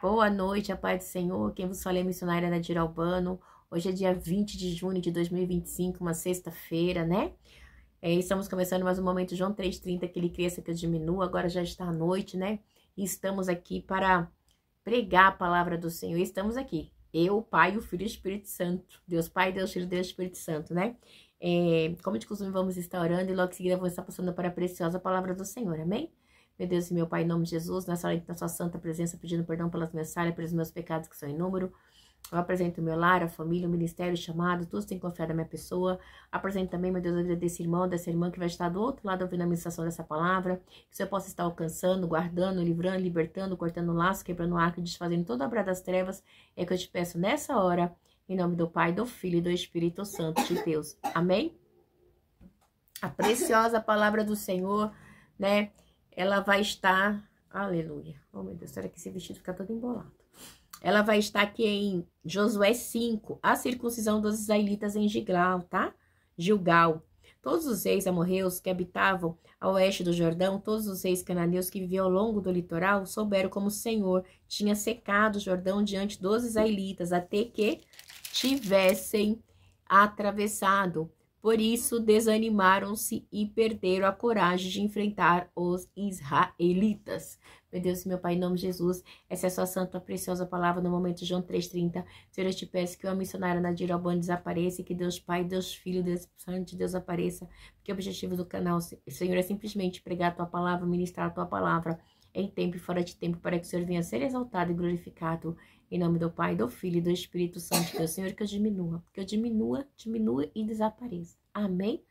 Boa noite, a paz do Senhor. Quem vos fala é a missionária Nadira Albano. Hoje é dia 20 de junho de 2025, uma sexta-feira, né? Estamos começando mais um momento João 3,30, que ele cresça, que eu diminua. Agora já está à noite, né? E estamos aqui para pregar a palavra do Senhor. Estamos aqui, eu, o Pai, o Filho e o Espírito Santo. Deus Pai, Deus Filho, Deus Espírito Santo, né? Como de costume, vamos estar orando e logo em seguida vamos estar passando para a preciosa palavra do Senhor, amém? Meu Deus e meu Pai, em nome de Jesus, nessa hora, na sua santa presença, pedindo perdão pelas minhas falhas, pelos meus pecados que são em número. Eu apresento o meu lar, a família, o ministério, o chamado, todos têm confiado na minha pessoa. Apresento também, meu Deus, a vida desse irmão, dessa irmã que vai estar do outro lado ouvindo a ministração dessa palavra. Que o Senhor possa estar alcançando, guardando, livrando, libertando, cortando o laço, quebrando o arco, desfazendo toda a obra das trevas. É que eu te peço nessa hora, em nome do Pai, do Filho e do Espírito Santo de Deus. Amém? A preciosa palavra do Senhor, né? Ela vai estar... Aleluia. Oh, meu Deus, será que esse vestido fica todo embolado? Ela vai estar aqui em Josué 5, a circuncisão dos israelitas em Gilgal, tá? Gilgal. Todos os reis amorreus que habitavam a oeste do Jordão, todos os reis cananeus que viviam ao longo do litoral, souberam como o Senhor tinha secado o Jordão diante dos israelitas, até que tivessem atravessado. Por isso, desanimaram-se e perderam a coragem de enfrentar os israelitas. Meu Deus e meu Pai, em nome de Jesus, essa é a sua santa, preciosa palavra no momento de João 3,30. Senhor, eu te peço que a missionária Nadira Albano desapareça e que Deus Pai, Deus Filho, Deus Santo de Deus apareça. Porque o objetivo do canal, Senhor, é simplesmente pregar a tua palavra, ministrar a tua palavra em tempo e fora de tempo, para que o Senhor venha a ser exaltado e glorificado. Em nome do Pai, do Filho e do Espírito Santo de Deus. Senhor, que eu diminua e desapareça. Amém?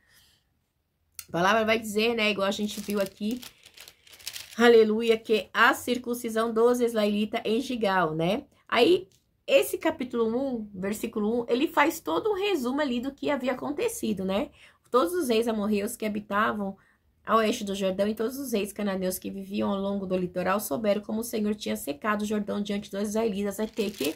A palavra vai dizer, né, igual a gente viu aqui, aleluia, que a circuncisão dos israelitas em Gilgal, né? Aí, esse capítulo 1, versículo 1, ele faz todo um resumo ali do que havia acontecido, né? Todos os reis amorreus que habitavam a oeste do Jordão e todos os reis cananeus que viviam ao longo do litoral souberam como o Senhor tinha secado o Jordão diante dos israelitas até que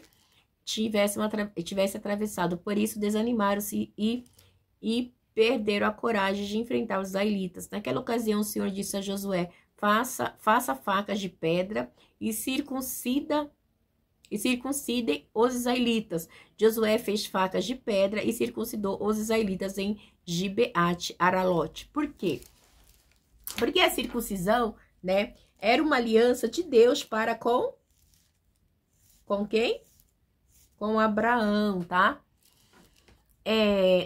tivesse atravessado. Por isso, desanimaram-se e perderam a coragem de enfrentar os israelitas. Naquela ocasião, o Senhor disse a Josué: faça facas de pedra e circuncidem os israelitas. Josué fez facas de pedra e circuncidou os israelitas em Gibeate Aralote. Por quê? Porque a circuncisão, né, era uma aliança de Deus para com quem? Com Abraão, tá?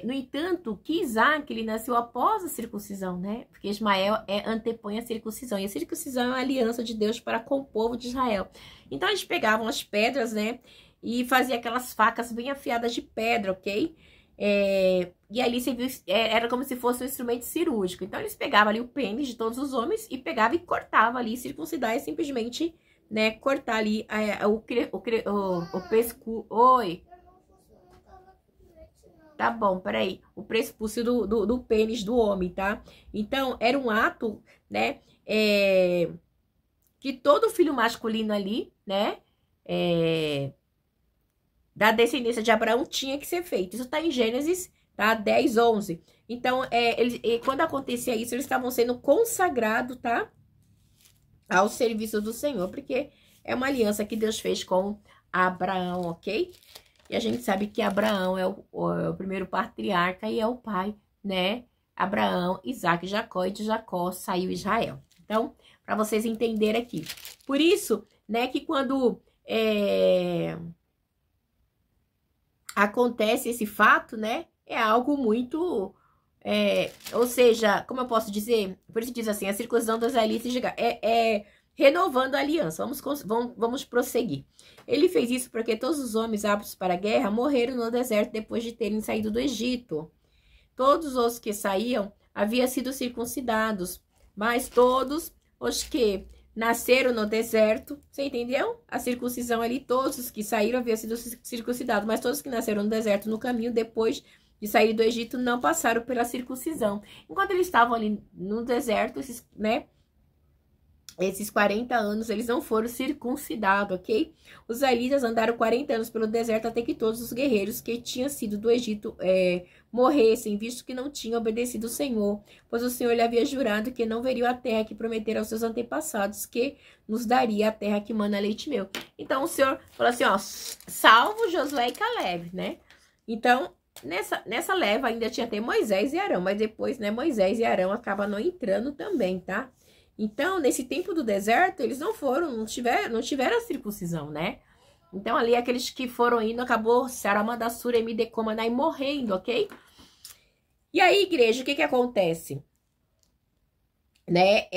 No entanto, que Isaac, ele nasceu após a circuncisão, né? Porque Ismael antepõe a circuncisão. E a circuncisão é uma aliança de Deus para com o povo de Israel. Então, eles pegavam as pedras, né? E faziam aquelas facas bem afiadas de pedra, ok? E ali era como se fosse um instrumento cirúrgico. Então, eles pegavam ali o pênis de todos os homens e pegavam e cortavam ali. Circuncidar é simplesmente, né, cortar ali o pescoço. Oi! Tá bom, peraí. O prepúcio do pênis do homem, tá? Então, era um ato, né? Que todo filho masculino ali, né? Da descendência de Abraão tinha que ser feito. Isso tá em Gênesis, tá? 10, 11. Então, quando acontecia isso, eles estavam sendo consagrados, tá? Ao serviço do Senhor, porque é uma aliança que Deus fez com Abraão, ok? E a gente sabe que Abraão é o primeiro patriarca e é o pai, né? Abraão, Isaac, Jacó, e de Jacó saiu Israel. Então, para vocês entenderem aqui. Por isso, né, que quando acontece esse fato, né, é algo muito... ou seja, como eu posso dizer? Por isso diz assim, a circuncisão dos israelitas renovando a aliança. Vamos prosseguir. Ele fez isso porque todos os homens aptos para a guerra morreram no deserto depois de terem saído do Egito. Todos os que saíam haviam sido circuncidados, mas todos os que nasceram no deserto, você entendeu? A circuncisão ali, todos os que saíram haviam sido circuncidados, mas todos que nasceram no deserto no caminho depois de sair do Egito não passaram pela circuncisão. Enquanto eles estavam ali no deserto, né? esses 40 anos, eles não foram circuncidados, ok? Os israelitas andaram 40 anos pelo deserto até que todos os guerreiros que tinham sido do Egito morressem, visto que não tinham obedecido o Senhor, pois o Senhor lhe havia jurado que não veriam a terra que prometera aos seus antepassados, que nos daria a terra que mana leite e mel. Então, o Senhor falou assim, ó, salvo Josué e Caleb, né? Então, nessa leva ainda tinha até Moisés e Arão, mas depois, né, Moisés e Arão acabam não entrando também, tá? Então, nesse tempo do deserto, eles não tiveram a circuncisão, né? Então, ali, aqueles que foram indo, acabou Saramadassura e Midecomanai morrendo, ok? E aí, igreja, o que acontece? Né?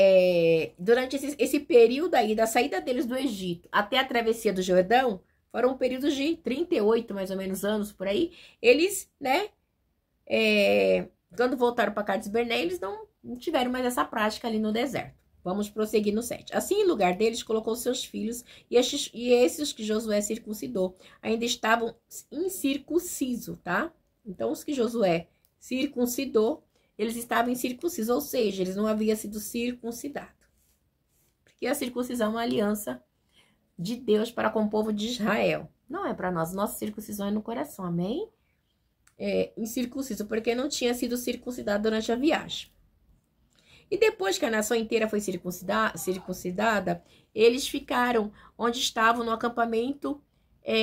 Durante esse período aí, da saída deles do Egito até a travessia do Jordão, foram períodos de 38, mais ou menos, anos, por aí. Eles, né? Quando voltaram para Cades Barnea, eles não tiveram mais essa prática ali no deserto. Vamos prosseguir no 7. Assim, em lugar deles, colocou seus filhos, e esses que Josué circuncidou ainda estavam incircuncisos, tá? Então, os que Josué circuncidou, eles estavam incircuncisos, ou seja, eles não haviam sido circuncidados. Porque a circuncisão é uma aliança de Deus com o povo de Israel. Não é para nós, nossa circuncisão é no coração, amém? Incircunciso, porque não tinha sido circuncidado durante a viagem. E depois que a nação inteira foi circuncidada, eles ficaram onde estavam no acampamento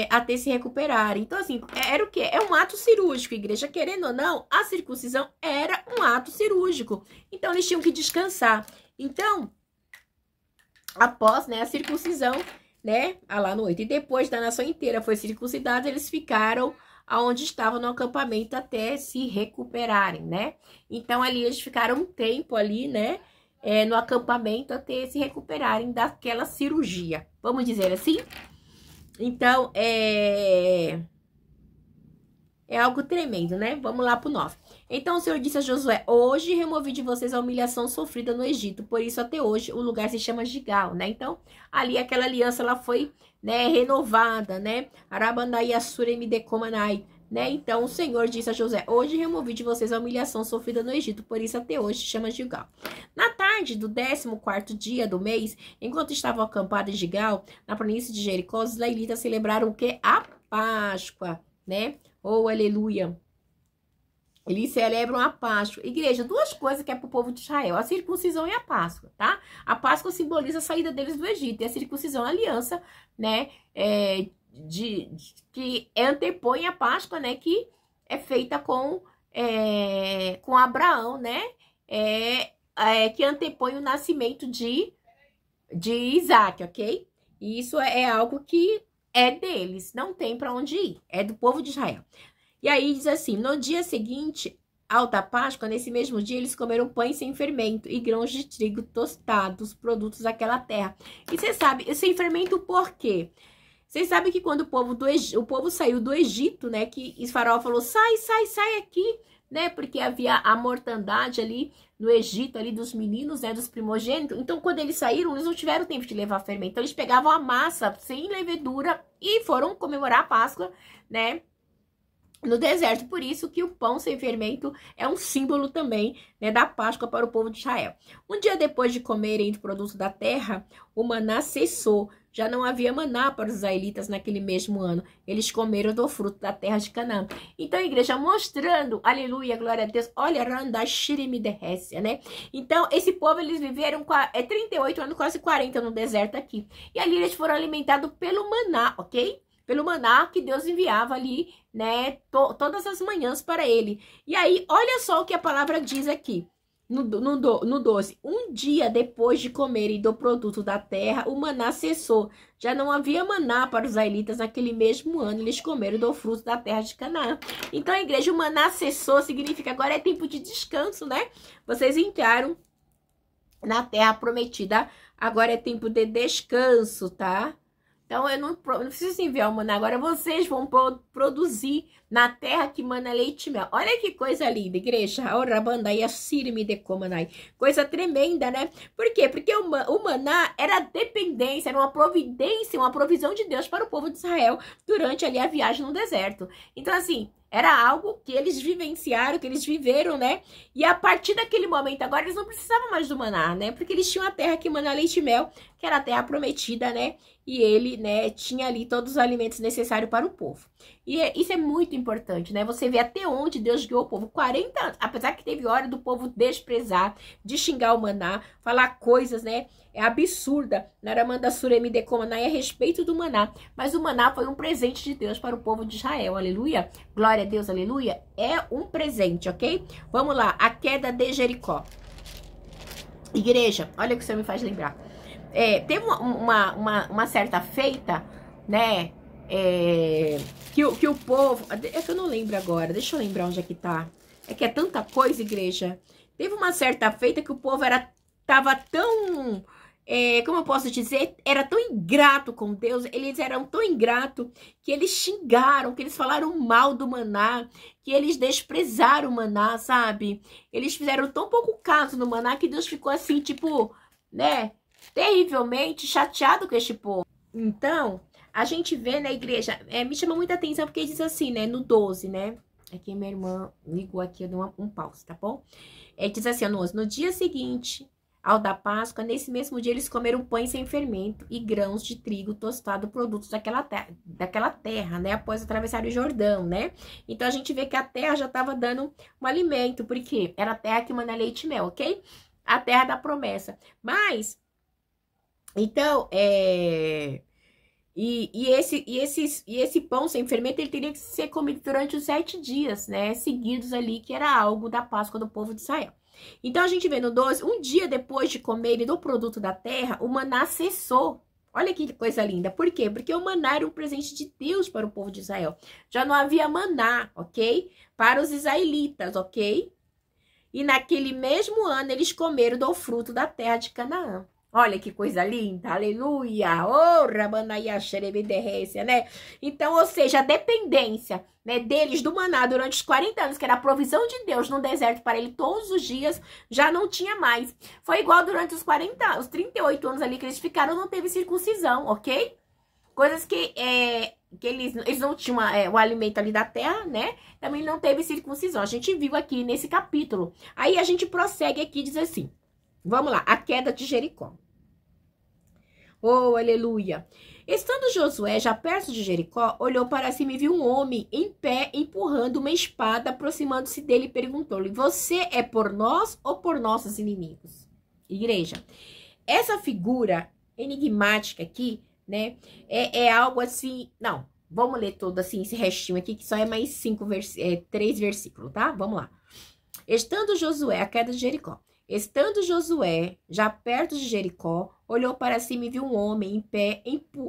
até se recuperarem. Então, assim, era o quê? É um ato cirúrgico, igreja, querendo ou não, a circuncisão era um ato cirúrgico. Então, eles tinham que descansar. Então, após, né, a circuncisão, né, lá no 8, e depois da nação inteira foi circuncidada, eles ficaram aonde estavam no acampamento até se recuperarem, né? Então, ali eles ficaram um tempo ali, né? No acampamento até se recuperarem daquela cirurgia. Vamos dizer assim? Então, é algo tremendo, né? Vamos lá pro 9. Então, o Senhor disse a Josué, hoje removi de vocês a humilhação sofrida no Egito, por isso até hoje o lugar se chama Gigal, né? Então, ali aquela aliança, ela foi, né, renovada, né? Arabandai Assura Midecomanai, né? Então, o Senhor disse a Josué, hoje removi de vocês a humilhação sofrida no Egito, por isso até hoje se chama Gigal. Na tarde do 14º dia do mês, enquanto estavam acampados em Gigal, na planície de Jericó, os israelitas celebraram o quê? A Páscoa, né? Oh, aleluia. Eles celebram a Páscoa. Igreja, duas coisas que é pro povo de Israel. A circuncisão e a Páscoa, tá? A Páscoa simboliza a saída deles do Egito. E a circuncisão, a aliança, né? Que antepõe a Páscoa, né? Que é feita com Abraão, né? Que antepõe o nascimento de Isaac, ok? E isso é algo que é deles, não tem para onde ir, é do povo de Israel. E aí diz assim, no dia seguinte, ao da Páscoa, nesse mesmo dia, eles comeram pães sem fermento e grãos de trigo tostados, produtos daquela terra. E você sabe, sem fermento por quê? Vocês sabem que quando o povo saiu do Egito, né, que Faraó falou, sai aqui, né, porque havia a mortandade ali no Egito, ali dos meninos, né, dos primogênitos. Então, quando eles saíram, eles não tiveram tempo de levar fermento. Então, eles pegavam a massa sem levedura e foram comemorar a Páscoa, né, no deserto. Por isso que o pão sem fermento é um símbolo também, né, da Páscoa para o povo de Israel. Um dia depois de comerem do produto da terra, o maná cessou. Já não havia maná para os israelitas naquele mesmo ano. Eles comeram do fruto da terra de Canaã. Então, a igreja mostrando, aleluia, glória a Deus, olha, né? Então, esse povo, eles viveram 38 anos, quase 40 no deserto aqui. E ali eles foram alimentados pelo maná, ok? Pelo maná que Deus enviava ali, né, todas as manhãs para ele. E aí, olha só o que a palavra diz aqui. No 12, um dia depois de comerem do produto da terra, o maná cessou. Já não havia maná para os israelitas naquele mesmo ano, eles comeram do fruto da terra de Canaã. Então, a igreja, o maná cessou, significa agora é tempo de descanso, né? Vocês entraram na terra prometida, agora é tempo de descanso, tá? Então, eu não preciso enviar o maná, agora vocês vão produzir, na terra que mana leite e mel. Olha que coisa linda, igreja. Coisa tremenda, né? Por quê? Porque o maná era dependência, era uma providência, uma provisão de Deus para o povo de Israel durante ali a viagem no deserto. Então, assim, era algo que eles vivenciaram, que eles viveram, né? E a partir daquele momento agora, eles não precisavam mais do maná, né? Porque eles tinham a terra que mana leite e mel, que era a terra prometida, né? E ele, né, tinha ali todos os alimentos necessários para o povo. E isso é muito importante, né? Você vê até onde Deus guiou o povo. 40 anos, apesar que teve hora do povo desprezar, de xingar o maná, falar coisas, né? É absurda, Naramanda Suremi de Comanai a respeito do maná. Mas o maná foi um presente de Deus para o povo de Israel, aleluia. Glória a Deus, aleluia. É um presente, ok? Vamos lá, a queda de Jericó. Igreja, olha o que você me faz lembrar. Teve uma certa feita, né? Que o povo... É que eu não lembro agora, deixa eu lembrar onde é que tá. É que é tanta coisa, igreja. Teve uma certa feita que o povo tava tão... como eu posso dizer? Era tão ingrato com Deus. Eles eram tão ingratos que eles xingaram, que eles falaram mal do maná, que eles desprezaram o maná, sabe? Eles fizeram tão pouco caso no maná que Deus ficou assim, tipo, né? Terrivelmente chateado com este povo. Então, a gente vê na igreja, me chama muita atenção porque diz assim, né, no 12, né, aqui minha irmã ligou aqui, eu dei um pause, tá bom? Diz assim, no dia seguinte ao da Páscoa, nesse mesmo dia eles comeram pães sem fermento e grãos de trigo tostado, produtos daquela terra, né, após atravessar o Jordão, né? Então, a gente vê que a terra já estava dando um alimento, porque era a terra que mana leite e mel, ok? A terra da promessa. Mas... Então, esse pão sem fermento, ele teria que ser comido durante os 7 dias, né, seguidos ali, que era algo da Páscoa do povo de Israel. Então, a gente vê no 12, um dia depois de comerem do produto da terra, o maná cessou. Olha que coisa linda. Por quê? Porque o maná era um presente de Deus para o povo de Israel. Já não havia maná, ok? Para os israelitas, ok? E naquele mesmo ano, eles comeram do fruto da terra de Canaã. Olha que coisa linda, aleluia, oh, Rabanaia Xerebiderrécia, né? Então, ou seja, a dependência, né, deles do maná durante os 40 anos, que era a provisão de Deus no deserto para ele todos os dias, já não tinha mais. Foi igual durante os 38 anos ali que eles ficaram, não teve circuncisão, ok? Coisas que eles não tinham o alimento ali da terra, né? Também não teve circuncisão. A gente viu aqui nesse capítulo. Aí a gente prossegue aqui e diz assim, vamos lá, a queda de Jericó. Oh, aleluia. Estando Josué já perto de Jericó, olhou para cima e viu um homem em pé, empurrando uma espada, aproximando-se dele e perguntou-lhe, você é por nós ou por nossos inimigos? Igreja, essa figura enigmática aqui, né, é algo assim, não, vamos ler todo assim, esse restinho aqui, que só é mais 3 versículos, tá? Vamos lá. Estando Josué, a queda de Jericó. Estando Josué já perto de Jericó, olhou para cima e viu um homem em pé,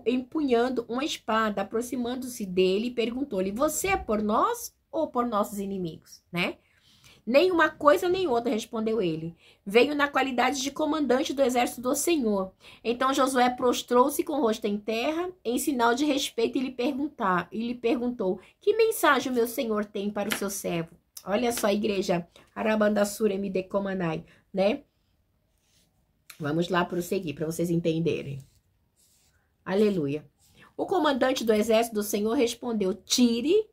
empunhando uma espada, aproximando-se dele e perguntou-lhe, você é por nós ou por nossos inimigos, né? Nem uma coisa nem outra, respondeu ele. Veio na qualidade de comandante do exército do Senhor. Então Josué prostrou-se com o rosto em terra, em sinal de respeito, e lhe perguntou, que mensagem o meu senhor tem para o seu servo? Olha só, igreja, Arabandasura me decomanai, né? Vamos lá prosseguir para vocês entenderem. Aleluia. O comandante do exército do Senhor respondeu, tire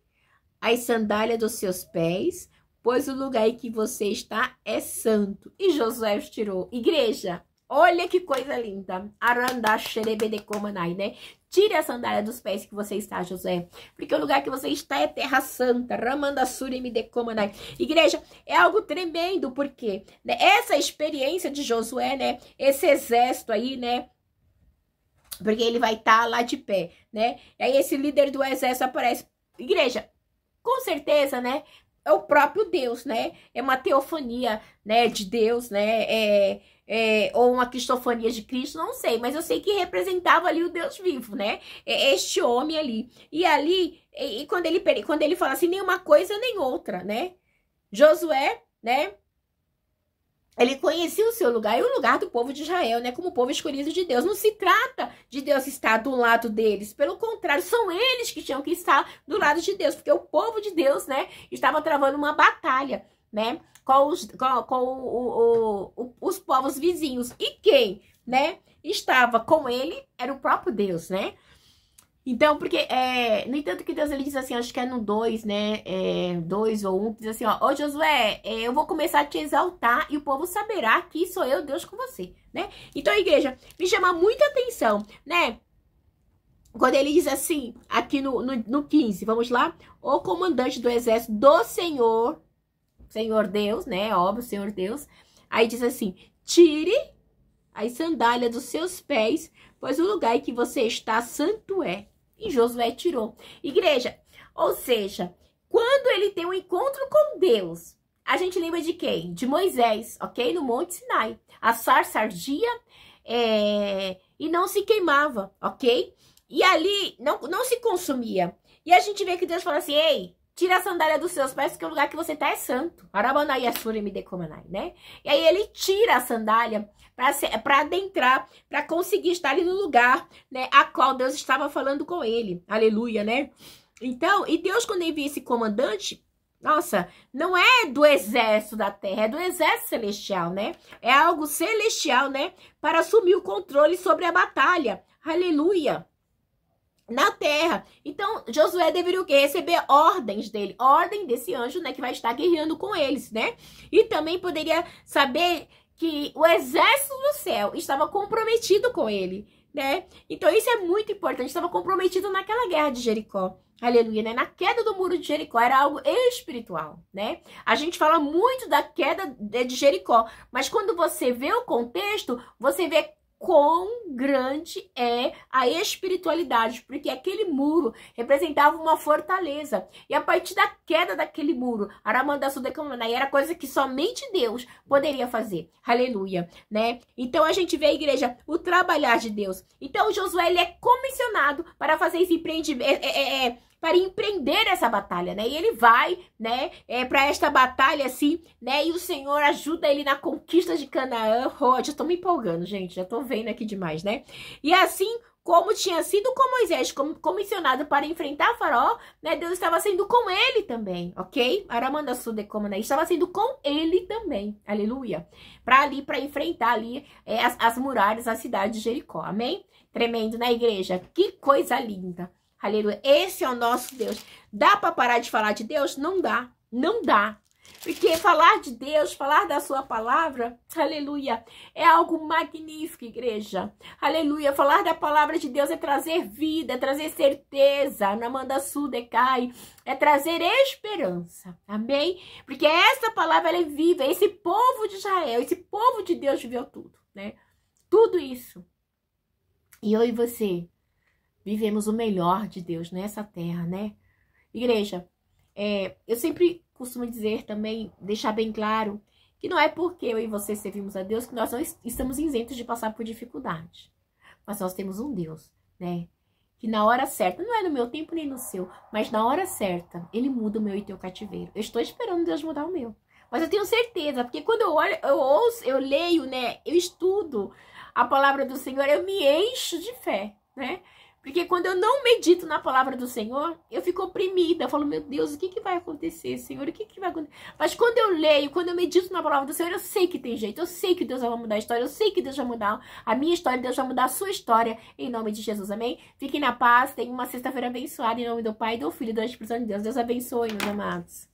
as sandálias dos seus pés, pois o lugar em que você está é santo. E Josué os tirou. Igreja, olha que coisa linda. Arandasherebedecomanai, né? Tire a sandália dos pés que você está, Josué. Porque o lugar que você está é terra santa. Ramandasurimedecomanai. Igreja, é algo tremendo, porque né, essa experiência de Josué, né? Esse exército aí, né? Porque ele vai estar lá de pé, né? E aí esse líder do exército aparece. Igreja, com certeza, né? É o próprio Deus, né? É uma teofania, né? De Deus, né? Ou uma cristofania de Cristo, não sei. Mas eu sei que representava ali o Deus vivo, né? Este homem ali. E ali, quando ele fala assim, nem uma coisa nem outra, né? Josué, né? Ele conhecia o seu lugar e o lugar do povo de Israel, né? Como povo escolhido de Deus. Não se trata de Deus estar do lado deles. Pelo contrário, são eles que tinham que estar do lado de Deus. Porque o povo de Deus, né? Estava travando uma batalha, né? Com os povos vizinhos. E quem, né? Estava com ele era o próprio Deus, né? Então, porque, no entanto que Deus, ele diz assim, acho que é no 2, né, 2 ou 1, diz assim, ó, ô Josué, eu vou começar a te exaltar e o povo saberá que sou eu, Deus, com você, né? Então, igreja, me chama muita atenção, né, quando ele diz assim, aqui no 15, vamos lá, o comandante do exército do Senhor Deus, né, óbvio, Senhor Deus, aí diz assim, tire as sandálias dos seus pés, pois o lugar em que você está santo é. E Josué tirou. Igreja, ou seja, quando ele tem um encontro com Deus, a gente lembra de quem? De Moisés, ok? No Monte Sinai. A sarça ardia e não se queimava, ok? E ali não se consumia. E a gente vê que Deus fala assim, ei, tira a sandália dos seus pés, porque o lugar que você está é santo. Né? E aí ele tira a sandália para adentrar, para conseguir estar ali no lugar, né, a qual Deus estava falando com ele. Aleluia, né? Então, e Deus, quando envia esse comandante, nossa, não é do exército da terra, é do exército celestial, né? É algo celestial, né? Para assumir o controle sobre a batalha. Aleluia! Na terra. Então, Josué deveria o quê? Receber ordens dele. Ordem desse anjo, né? Que vai estar guerreando com eles, né? E também poderia saber que o exército do céu estava comprometido com ele, né? Então, isso é muito importante. Estava comprometido naquela guerra de Jericó. Aleluia, né? Na queda do muro de Jericó era algo espiritual, né? A gente fala muito da queda de Jericó, mas quando você vê o contexto, você vê quão grande é a espiritualidade, porque aquele muro representava uma fortaleza, e a partir da queda daquele muro, era coisa que somente Deus poderia fazer, aleluia, né? Então a gente vê a igreja, o trabalhar de Deus. Então Josué, ele é comissionado para fazer esse empreendimento, para empreender essa batalha, né? E ele vai, né, para esta batalha, assim, né? E o Senhor ajuda ele na conquista de Canaã. Oh, já tô me empolgando, gente, já tô vendo aqui demais, né? E assim como tinha sido com Moisés, comissionado para enfrentar Faraó, né? Deus estava sendo com ele também, ok? Estava sendo com ele também, aleluia. Para enfrentar ali as muralhas da cidade de Jericó, amém? Tremendo, né, igreja? Que coisa linda. Aleluia. Esse é o nosso Deus. Dá para parar de falar de Deus? Não dá. Não dá. Porque falar de Deus, falar da sua palavra, aleluia, é algo magnífico, igreja. Aleluia. Falar da palavra de Deus é trazer vida, é trazer certeza. Namanda Sudecai, é trazer esperança. Amém? Porque essa palavra, ela é viva. Esse povo de Israel, esse povo de Deus viveu tudo, né? Tudo isso. E eu e você vivemos o melhor de Deus nessa terra, né? Igreja, eu sempre costumo dizer também, deixar bem claro, que não é porque eu e você servimos a Deus que nós não estamos isentos de passar por dificuldade. Mas nós temos um Deus, né? Que na hora certa, não é no meu tempo nem no seu, mas na hora certa, Ele muda o meu e teu cativeiro. Eu estou esperando Deus mudar o meu. Mas eu tenho certeza, porque quando eu olho, eu ouço, eu leio, né? Eu estudo a palavra do Senhor, eu me encho de fé, né? Porque quando eu não medito na palavra do Senhor, eu fico oprimida. Eu falo, meu Deus, o que vai acontecer, Senhor? O que vai acontecer? Mas quando eu leio, quando eu medito na palavra do Senhor, eu sei que tem jeito. Eu sei que Deus vai mudar a história. Eu sei que Deus vai mudar a minha história. Deus vai mudar a sua história. Em nome de Jesus, amém? Fiquem na paz. Tenham uma sexta-feira abençoada. Em nome do Pai, do Filho e do Espírito Santo de Deus. Deus abençoe, meus amados.